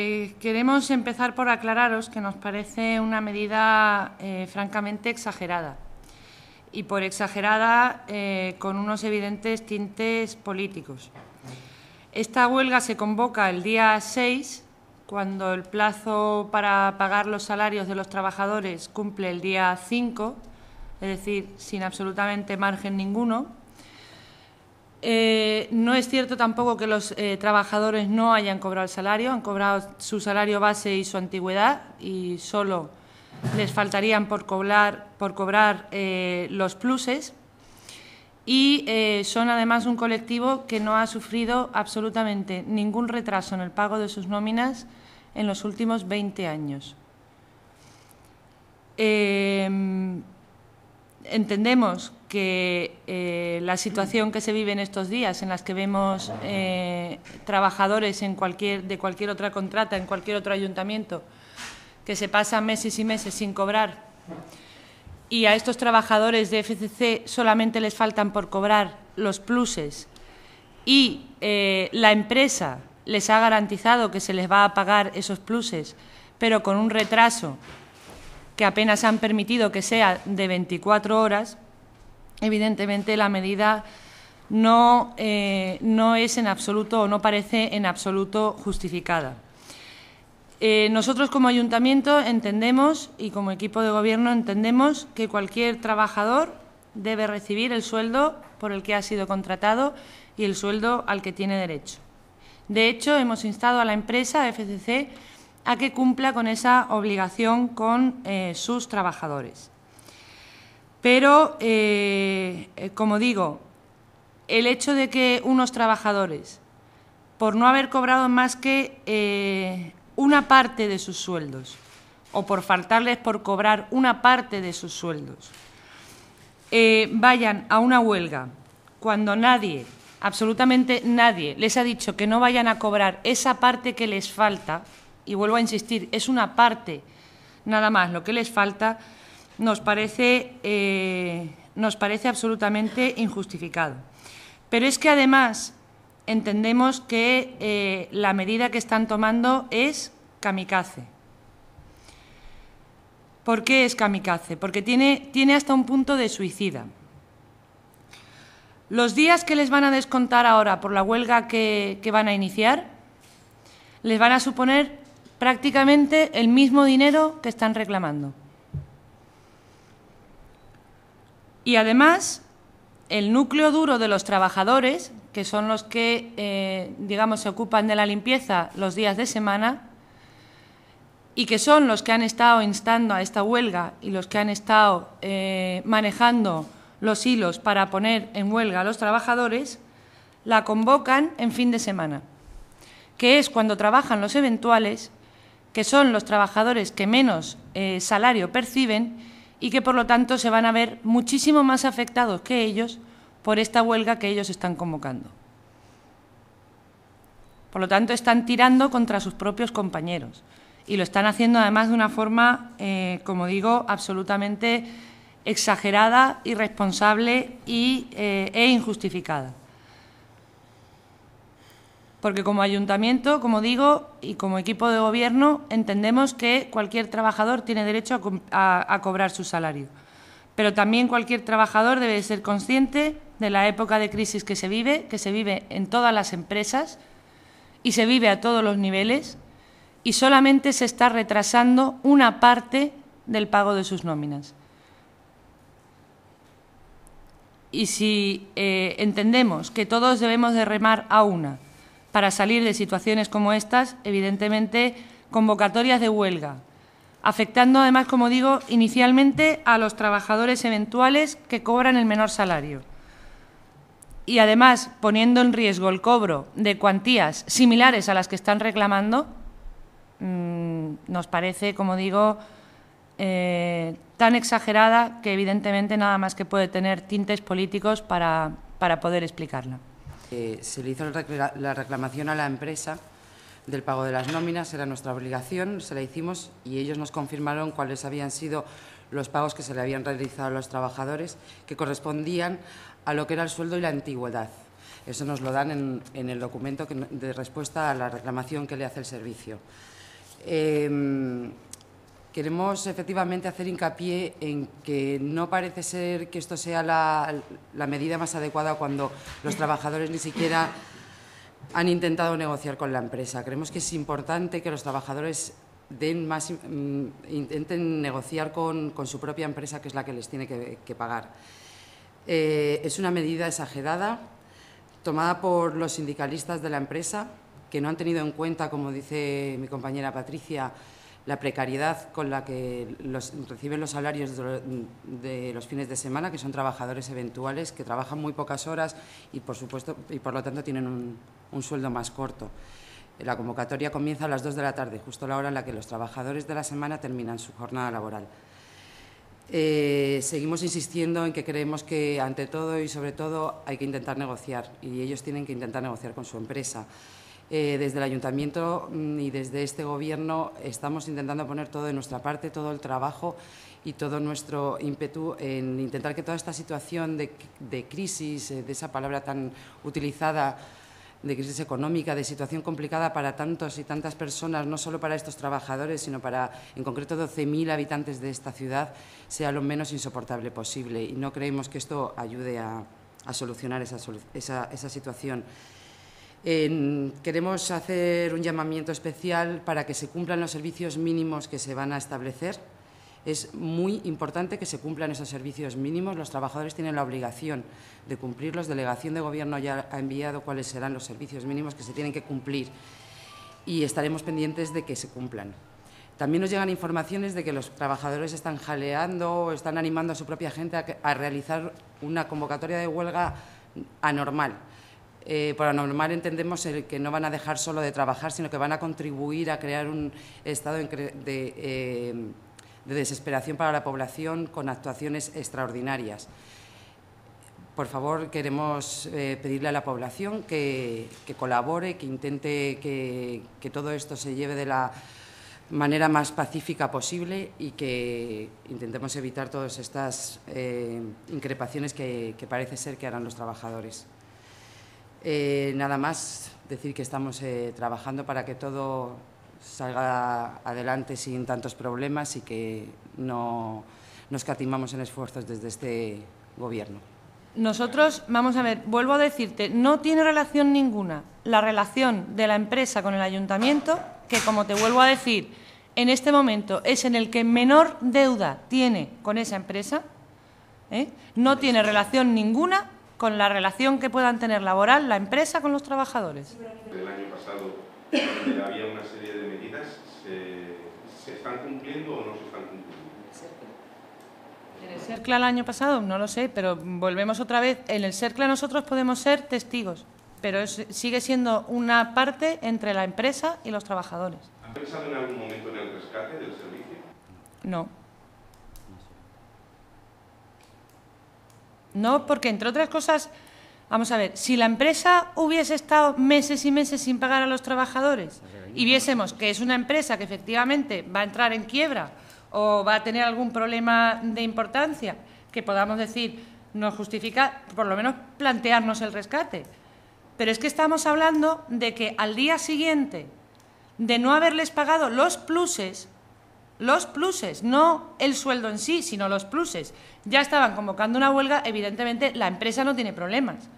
Queremos empezar por aclararos que nos parece una medida francamente exagerada. Y por exagerada, con unos evidentes tintes políticos. Esta huelga se convoca el día 6, cuando el plazo para pagar los salarios de los trabajadores cumple el día 5, es decir, sin absolutamente margen ninguno. No es cierto tampoco que los trabajadores no hayan cobrado el salario, han cobrado su salario base y su antigüedad y solo les faltarían por cobrar los pluses. Y son además un colectivo que no ha sufrido absolutamente ningún retraso en el pago de sus nóminas en los últimos 20 años. Entendemos que la situación que se vive en estos días, en las que vemos trabajadores de cualquier otra contrata, en cualquier otro ayuntamiento, que se pasan meses y meses sin cobrar, y a estos trabajadores de FCC solamente les faltan por cobrar los pluses y la empresa les ha garantizado que se les va a pagar esos pluses, pero con un retraso que apenas han permitido que sea de 24 horas, evidentemente la medida no es en absoluto o no parece en absoluto justificada. Nosotros como ayuntamiento entendemos y como equipo de gobierno entendemos que cualquier trabajador debe recibir el sueldo por el que ha sido contratado y el sueldo al que tiene derecho. De hecho, hemos instado a la empresa FCC a que cumpla con esa obligación con sus trabajadores. Pero, como digo, el hecho de que unos trabajadores, por no haber cobrado más que una parte de sus sueldos o por faltarles por cobrar una parte de sus sueldos, vayan a una huelga cuando nadie, absolutamente nadie, les ha dicho que no vayan a cobrar esa parte que les falta, y vuelvo a insistir, es una parte nada más lo que les falta, nos parece absolutamente injustificado. Pero es que además entendemos que la medida que están tomando es kamikaze. ¿Por qué es kamikaze? Porque tiene hasta un punto de suicida. Los días que les van a descontar ahora por la huelga que van a iniciar les van a suponer prácticamente el mismo dinero que están reclamando. Y además, el núcleo duro de los trabajadores, que son los que, digamos, se ocupan de la limpieza los días de semana y que son los que han estado instando a esta huelga y los que han estado manejando los hilos para poner en huelga a los trabajadores, la convocan en fin de semana, que es cuando trabajan los eventuales, que son los trabajadores que menos salario perciben y que, por lo tanto, se van a ver muchísimo más afectados que ellos por esta huelga que ellos están convocando. Por lo tanto, están tirando contra sus propios compañeros y lo están haciendo, además, de una forma, como digo, absolutamente exagerada, irresponsable e injustificada. Porque como ayuntamiento, como digo, y como equipo de gobierno, entendemos que cualquier trabajador tiene derecho a cobrar su salario. Pero también cualquier trabajador debe ser consciente de la época de crisis que se vive en todas las empresas y se vive a todos los niveles, y solamente se está retrasando una parte del pago de sus nóminas. Y si entendemos que todos debemos de remar a una para salir de situaciones como estas, evidentemente, convocatorias de huelga, afectando además, como digo, inicialmente a los trabajadores eventuales que cobran el menor salario. Y además poniendo en riesgo el cobro de cuantías similares a las que están reclamando, nos parece, como digo, tan exagerada que evidentemente nada más que puede tener tintes políticos para poder explicarla. Se le hizo la reclamación a la empresa del pago de las nóminas, era nuestra obligación, se la hicimos y ellos nos confirmaron cuáles habían sido los pagos que se le habían realizado a los trabajadores, que correspondían a lo que era el sueldo y la antigüedad. Eso nos lo dan en el documento de respuesta a la reclamación que le hace el servicio. Queremos efectivamente hacer hincapié en que no parece ser que esto sea la medida más adecuada cuando los trabajadores ni siquiera han intentado negociar con la empresa. Creemos que es importante que los trabajadores intenten negociar con su propia empresa, que es la que les tiene que pagar. Es una medida exagerada, tomada por los sindicalistas de la empresa, que no han tenido en cuenta, como dice mi compañera Patricia, la precariedad con la que reciben los salarios de los fines de semana, que son trabajadores eventuales, que trabajan muy pocas horas y, por supuesto, y por lo tanto tienen un sueldo más corto. La convocatoria comienza a las 2 de la tarde, justo la hora en la que los trabajadores de la semana terminan su jornada laboral. Seguimos insistiendo en que creemos que, ante todo y sobre todo, hay que intentar negociar, y ellos tienen que intentar negociar con su empresa. Desde el Ayuntamiento y desde este Gobierno estamos intentando poner todo de nuestra parte, todo el trabajo y todo nuestro ímpetu en intentar que toda esta situación de crisis, de esa palabra tan utilizada, de crisis económica, de situación complicada para tantos y tantas personas, no solo para estos trabajadores, sino para, en concreto, 12.000 habitantes de esta ciudad, sea lo menos insoportable posible. Y no creemos que esto ayude a solucionar esa situación. Queremos hacer un llamamiento especial para que se cumplan los servicios mínimos que se van a establecer. Es muy importante que se cumplan esos servicios mínimos. Los trabajadores tienen la obligación de cumplirlos. Delegación de Gobierno ya ha enviado cuáles serán los servicios mínimos que se tienen que cumplir y estaremos pendientes de que se cumplan. También nos llegan informaciones de que los trabajadores están jaleando o están animando a su propia gente a realizar una convocatoria de huelga anormal. Por anormal entendemos el que no van a dejar solo de trabajar, sino que van a contribuir a crear un estado de desesperación para la población con actuaciones extraordinarias. Por favor, queremos pedirle a la población que colabore, que intente que todo esto se lleve de la manera más pacífica posible y que intentemos evitar todas estas increpaciones que parece ser que harán los trabajadores. Nada más, decir que estamos trabajando para que todo salga adelante sin tantos problemas y que no nos escatimamos en esfuerzos desde este Gobierno. Nosotros, vamos a ver, vuelvo a decirte, no tiene relación ninguna la relación de la empresa con el Ayuntamiento, que, como te vuelvo a decir, en este momento es en el que menor deuda tiene con esa empresa, no tiene relación ninguna con la relación que puedan tener laboral la empresa con los trabajadores. El año pasado había una serie de medidas, ¿se están cumpliendo o no se están cumpliendo? En el CERCLA el año pasado, no lo sé, pero volvemos otra vez. En el CERCLA nosotros podemos ser testigos, pero sigue siendo una parte entre la empresa y los trabajadores. ¿Han pensado en algún momento en el rescate del servicio? No. No, porque, entre otras cosas, vamos a ver, si la empresa hubiese estado meses y meses sin pagar a los trabajadores y viésemos que es una empresa que efectivamente va a entrar en quiebra o va a tener algún problema de importancia, que podamos decir, nos justifica por lo menos plantearnos el rescate. Pero es que estamos hablando de que al día siguiente de no haberles pagado los pluses, no el sueldo en sí, sino los pluses, ya estaban convocando una huelga, evidentemente la empresa no tiene problemas.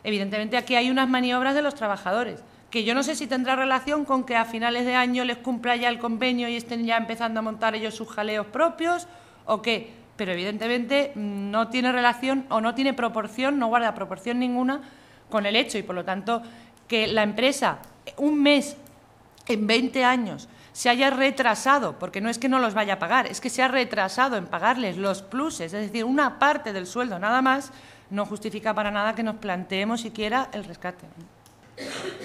Evidentemente aquí hay unas maniobras de los trabajadores, que yo no sé si tendrá relación con que a finales de año les cumpla ya el convenio y estén ya empezando a montar ellos sus jaleos propios o qué, pero evidentemente no tiene relación o no tiene proporción, no guarda proporción ninguna con el hecho y, por lo tanto, que la empresa un mes en 20 años se haya retrasado, porque no es que no los vaya a pagar, es que se ha retrasado en pagarles los pluses, es decir, una parte del sueldo nada más, no justifica para nada que nos planteemos siquiera el rescate.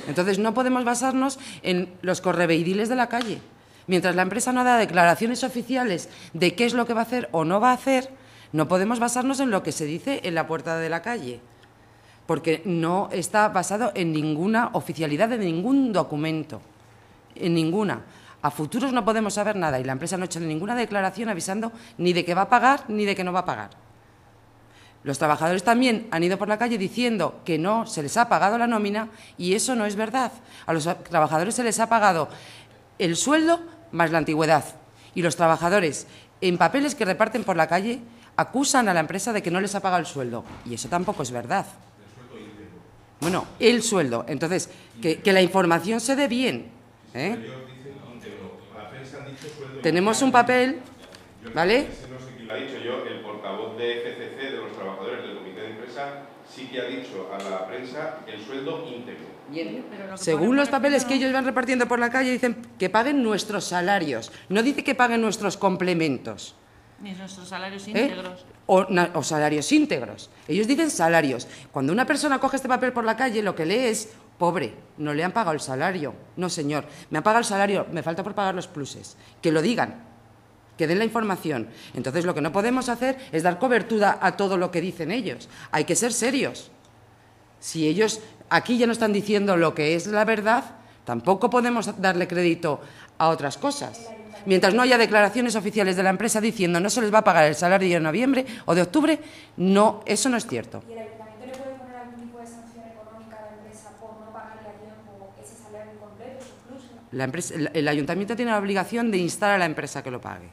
Entonces, no podemos basarnos en los correveidiles de la calle. Mientras la empresa no da declaraciones oficiales de qué es lo que va a hacer o no va a hacer, no podemos basarnos en lo que se dice en la puerta de la calle, porque no está basado en ninguna oficialidad de ningún documento, en ninguna. A futuros no podemos saber nada y la empresa no ha hecho ninguna declaración avisando ni de que va a pagar ni de que no va a pagar. Los trabajadores también han ido por la calle diciendo que no se les ha pagado la nómina y eso no es verdad. A los trabajadores se les ha pagado el sueldo más la antigüedad. Y los trabajadores, en papeles que reparten por la calle, acusan a la empresa de que no les ha pagado el sueldo. Y eso tampoco es verdad. Bueno, el sueldo. Entonces, que la información se dé bien. Tenemos un papel, ¿vale? No sé quién lo ha dicho yo, el portavoz de FCC, de los trabajadores del comité de empresa, sí que ha dicho a la prensa el sueldo íntegro. Según los papeles que ellos van repartiendo por la calle, dicen que paguen nuestros salarios. No dice que paguen nuestros complementos. Ni nuestros salarios íntegros. O salarios íntegros. Ellos dicen salarios. Cuando una persona coge este papel por la calle, lo que lee es: pobre, no le han pagado el salario. No, señor, me han pagado el salario, me falta por pagar los pluses. Que lo digan, que den la información. Entonces, lo que no podemos hacer es dar cobertura a todo lo que dicen ellos. Hay que ser serios. Si ellos aquí ya no están diciendo lo que es la verdad, tampoco podemos darle crédito a otras cosas. Mientras no haya declaraciones oficiales de la empresa diciendo no se les va a pagar el salario de noviembre o de octubre, no, eso no es cierto. ¿Y el ayuntamiento le puede poner algún tipo de sanción económica a la empresa por no pagarle a tiempo ese salario incompleto, esos pluses? El ayuntamiento tiene la obligación de instar a la empresa que lo pague.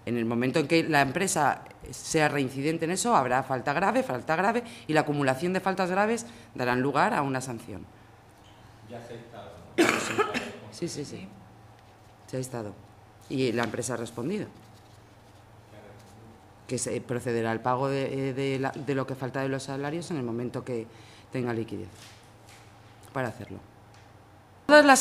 En el momento en que la empresa sea reincidente en eso, habrá falta grave, y la acumulación de faltas graves darán lugar a una sanción. Ya se ha estado, ¿no? Sí. Se ha estado. Y la empresa ha respondido. Que se procederá al pago de lo que falta de los salarios en el momento que tenga liquidez para hacerlo. Todas las